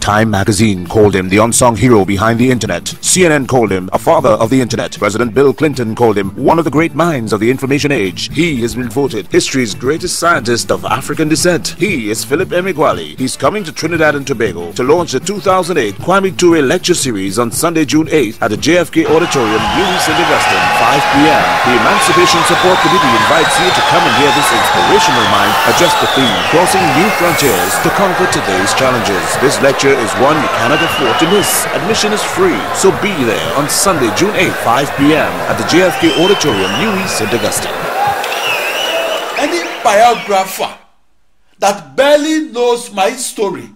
Time magazine called him the unsung hero behind the internet. CNN called him a father of the internet. President Bill Clinton called him one of the great minds of the information age. He has been voted history's greatest scientist of African descent. He is Philip Emeagwali. He's coming to Trinidad and Tobago to launch the 2008 Kwame Ture lecture series on Sunday, June 8th at the JFK Auditorium, New St. Augustine, 5 p.m. The Emancipation Support Committee invites you to come and hear this inspirational mind address the theme, Crossing New Frontiers to Conquer Today's Challenges. This lecture is one you cannot afford to miss. Admission is free, so be there on Sunday, June 8th, 5 p.m. at the JFK Auditorium, New St. Augustine. Any biographer that barely knows my story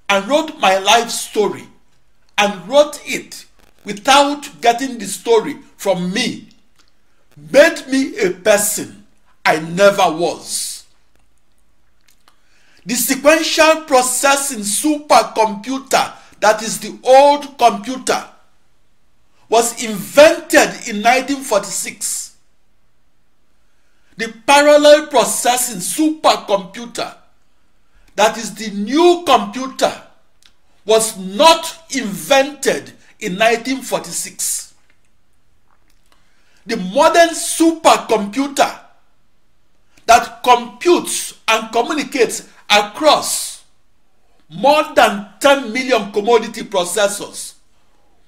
and wrote my life story and wrote it without getting the story from me made me a person I never was. The sequential processing supercomputer, that is the old computer, was invented in 1946. The parallel processing supercomputer, that is the new computer, was not invented in 1946. The modern supercomputer that computes and communicates across more than 10 million commodity processors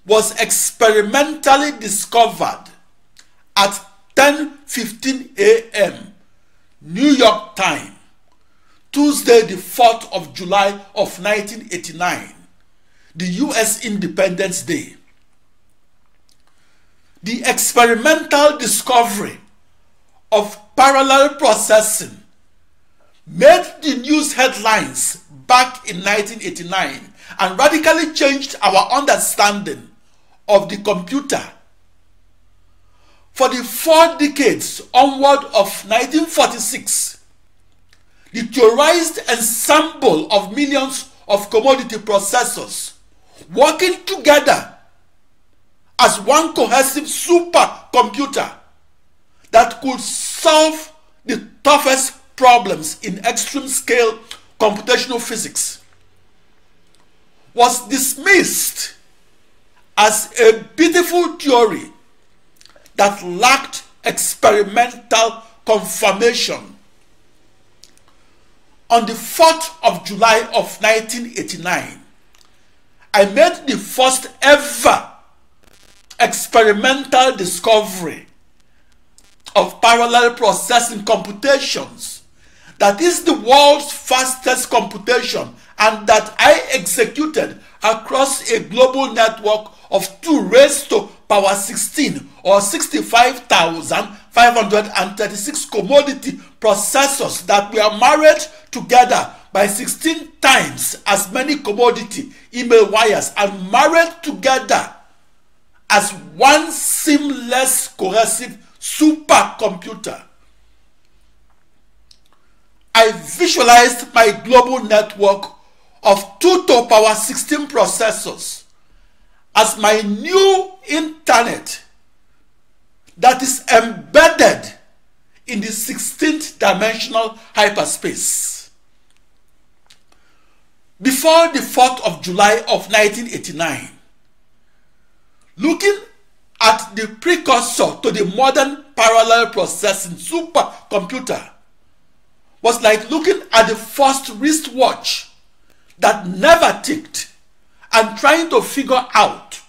was experimentally discovered at 10:15 a.m. New York time, Tuesday the 4th of July of 1989, the U.S. Independence Day. The experimental discovery of parallel processing made the news headlines back in 1989 and radically changed our understanding of the computer. For the 4 decades onward of 1946, the theorized ensemble of millions of commodity processors working together as one cohesive supercomputer that could solve the toughest problems in extreme scale computational physics was dismissed as a beautiful theory that lacked experimental confirmation. On the 4th of July of 1989, I made the first ever experimental discovery of parallel processing computations that is the world's fastest computation and that I executed across a global network of 2 raised to power 16 or 65,536 commodity processors that were married together by 16 times as many commodity email wires and married together as one seamless cohesive supercomputer. I visualized my global network of 2 to power 16 processors as my new internet that is embedded in the 16th dimensional hyperspace. Before the 4th of July of 1989, looking at the precursor to the modern parallel processing supercomputer was like looking at the first wristwatch that never ticked and trying to figure out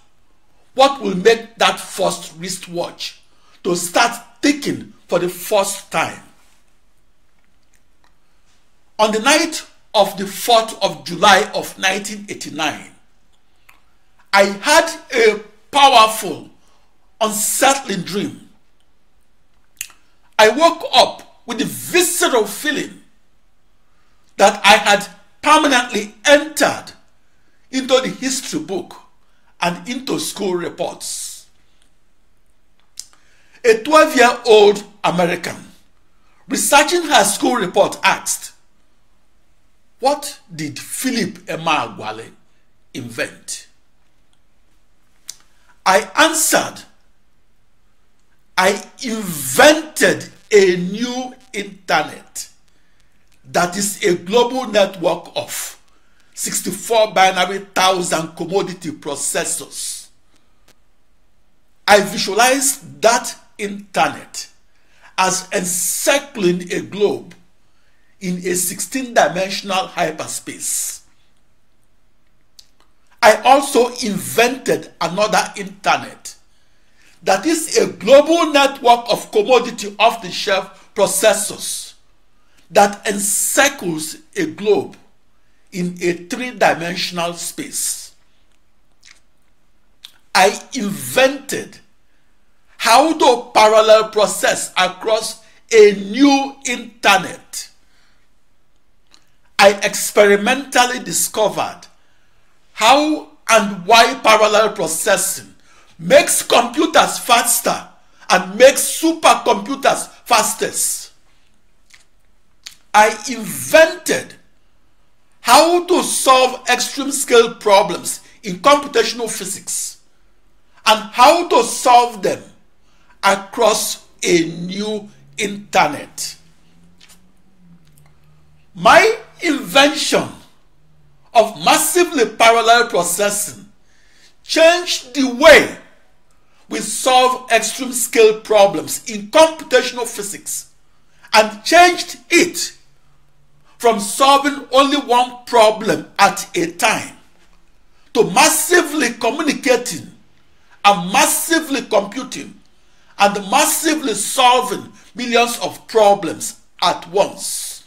what will make that first wristwatch to start ticking for the first time. On the night of the 4th of July of 1989, I had a powerful, unsettling dream. I woke up with the visceral feeling that I had permanently entered into the history book and into school reports. A 12-year-old American researching her school report asked, "What did Philip Emeagwali invent?" I answered, "I invented a new internet that is a global network of 64 binary 1000 commodity processors. I visualized that internet as encircling a globe in a 16-dimensional hyperspace. I also invented another internet that is a global network of commodity off-the-shelf processors that encircles a globe in a 3-dimensional space. I invented how to parallel process across a new internet. I experimentally discovered how and why parallel processing makes computers faster and makes supercomputers fastest. I invented how to solve extreme scale problems in computational physics and how to solve them across a new internet. My invention of massively parallel processing changed the way we solve extreme scale problems in computational physics and changed it from solving only one problem at a time to massively communicating and massively computing and massively solving millions of problems at once.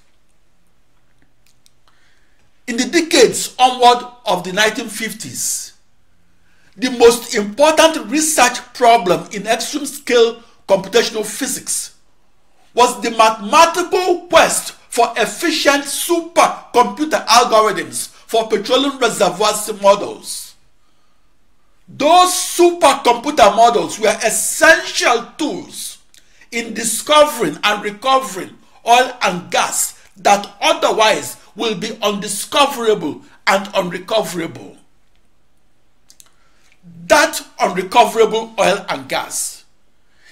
In the decades onward of the 1950s, the most important research problem in extreme scale computational physics was the mathematical quest for efficient supercomputer algorithms for petroleum reservoir models. Those supercomputer models were essential tools in discovering and recovering oil and gas that otherwise will be undiscoverable and unrecoverable. That unrecoverable oil and gas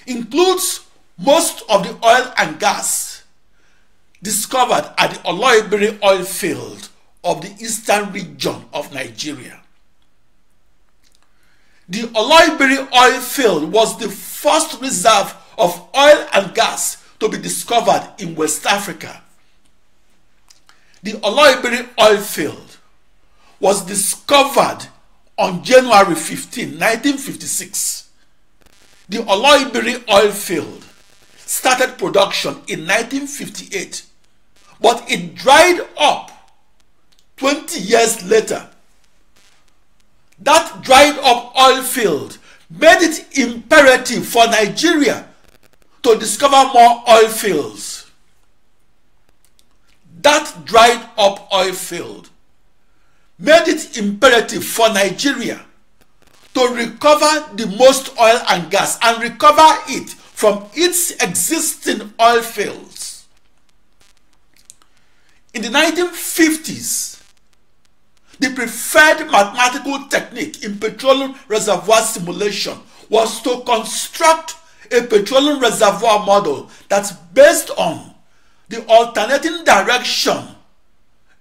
includes most of the oil and gas discovered at the Oloibiri oil field of the eastern region of Nigeria. The Oloibiri oil field was the first reserve of oil and gas to be discovered in West Africa. The Oloibiri oil field was discovered on January 15, 1956. The Oloibiri oil field started production in 1958, but it dried up 20 years later. That dried up oil field made it imperative for Nigeria to discover more oil fields. That dried up oil field made it imperative for Nigeria to recover the most oil and gas and recover it from its existing oil fields. In the 1950s, the preferred mathematical technique in petroleum reservoir simulation was to construct a petroleum reservoir model that's based on the alternating direction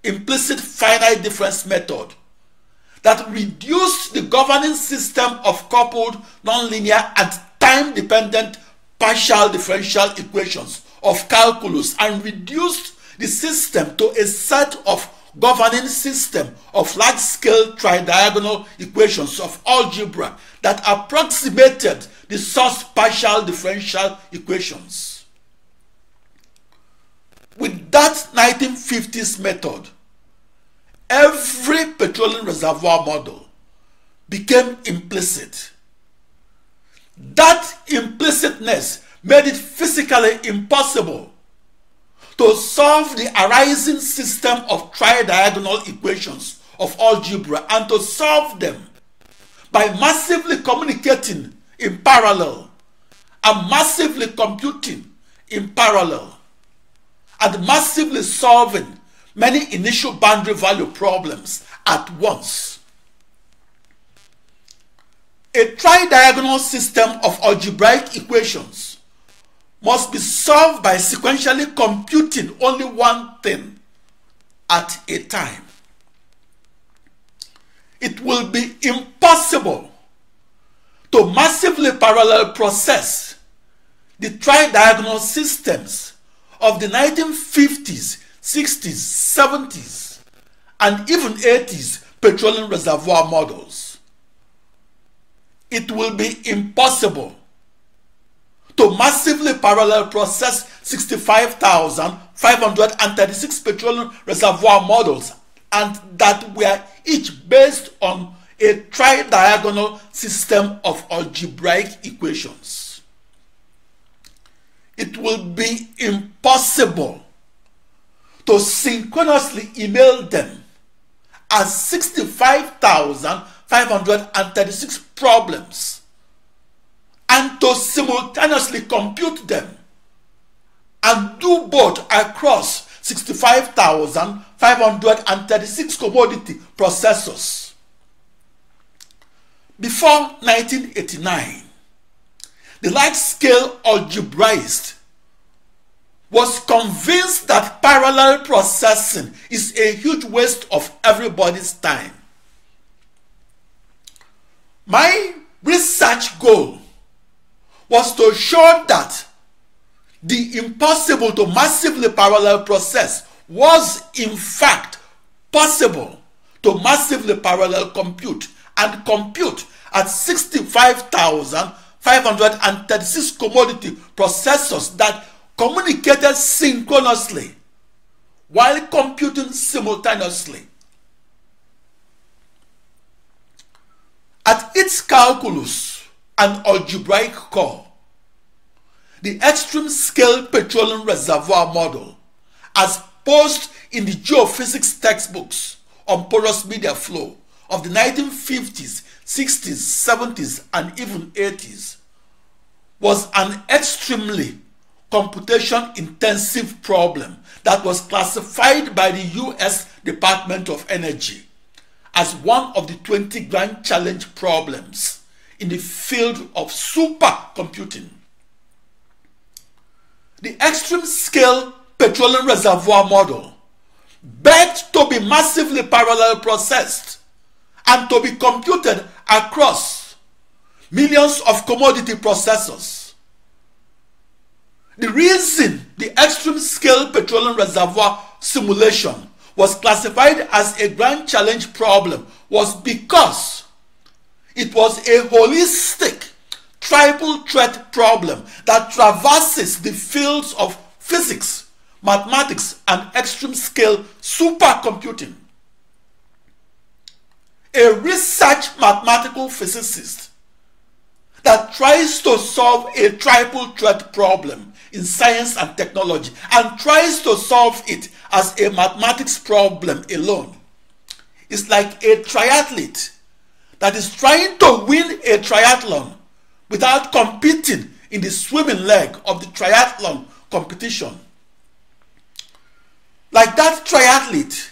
implicit finite difference method that reduced the governing system of coupled nonlinear and time-dependent partial differential equations of calculus and reduced the system to a set of governing system of large-scale tridiagonal equations of algebra that approximated the source partial differential equations. With that 1950s method, every petroleum reservoir model became implicit. That implicitness made it physically impossible to solve the arising system of tridiagonal equations of algebra and to solve them by massively communicating in parallel and massively computing in parallel and massively solving many initial boundary value problems at once. A tridiagonal system of algebraic equations must be solved by sequentially computing only one thing at a time. it will be impossible to massively parallel process the tri-diagonal systems of the 1950s, 60s, 70s, and even 80s petroleum reservoir models. It will be impossible to massively parallel process 65,536 petroleum reservoir models, and that were each based on a tri-diagonal system of algebraic equations. It will be impossible to synchronously email them as 65,536 problems and to simultaneously compute them and do both across 65,536 commodity processors. Before 1989, the large-scale algebraist was convinced that parallel processing is a huge waste of everybody's time. My research goal was to show that the impossible to massively parallel process was in fact possible to massively parallel compute and compute at 65,536 commodity processors that communicated synchronously while computing simultaneously. At its calculus and algebraic core, the extreme scale petroleum reservoir model, as posed in the geophysics textbooks on porous media flow of the 1950s, 60s, 70s, and even 80s, was an extremely computation-intensive problem that was classified by the US Department of Energy as one of the 20 grand challenge problems in the field of supercomputing. The extreme scale petroleum reservoir model begged to be massively parallel processed and to be computed across millions of commodity processors. The reason the extreme scale petroleum reservoir simulation was classified as a grand challenge problem was because it was a holistic triple threat problem that traverses the fields of physics, mathematics, and extreme scale supercomputing. A research mathematical physicist that tries to solve a triple threat problem in science and technology and tries to solve it as a mathematics problem alone is like a triathlete that is trying to win a triathlon without competing in the swimming leg of the triathlon competition. Like that triathlete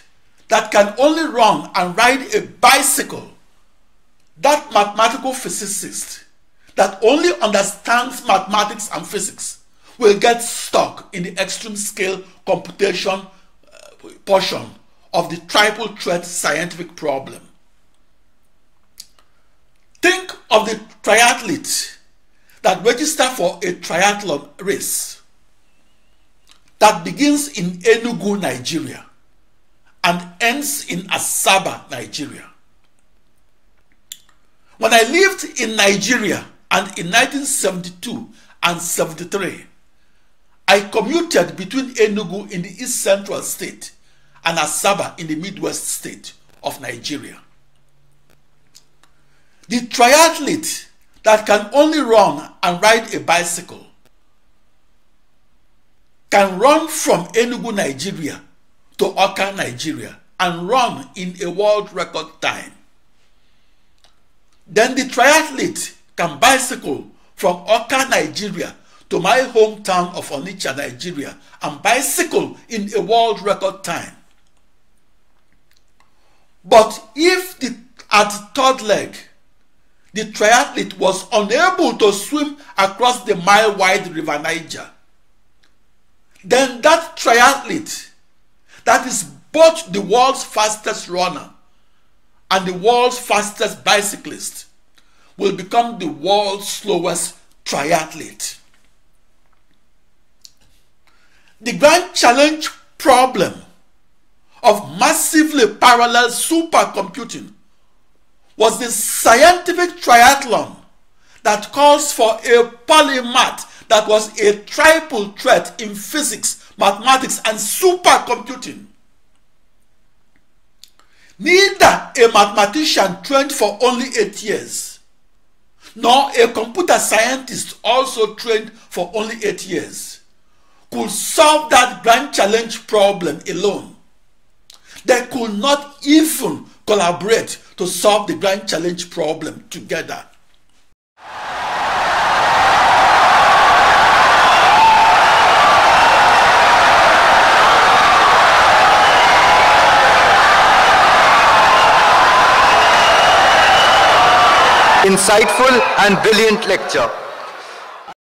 that can only run and ride a bicycle, that mathematical physicist that only understands mathematics and physics will get stuck in the extreme scale computation portion of the triple threat scientific problem. Think of the triathlete that registers for a triathlon race that begins in Enugu, Nigeria, and ends in Asaba, Nigeria. When I lived in Nigeria and in 1972 and 73, I commuted between Enugu in the East Central State and Asaba in the Midwest State of Nigeria. The triathlete that can only run and ride a bicycle can run from Enugu, Nigeria to Awka, Nigeria and run in a world record time. Then the triathlete can bicycle from Awka, Nigeria to my hometown of Onitsha, Nigeria and bicycle in a world record time. But if at third leg, the triathlete was unable to swim across the mile-wide River Niger, then that triathlete that is both the world's fastest runner and the world's fastest bicyclist will become the world's slowest triathlete. The grand challenge problem of massively parallel supercomputing was the scientific triathlon that calls for a polymath that was a triple threat in physics, mathematics, and supercomputing. Neither a mathematician trained for only 8 years, nor a computer scientist also trained for only 8 years could solve that grand challenge problem alone. They could not even collaborate to solve the grand challenge problem together. Insightful and brilliant lecture.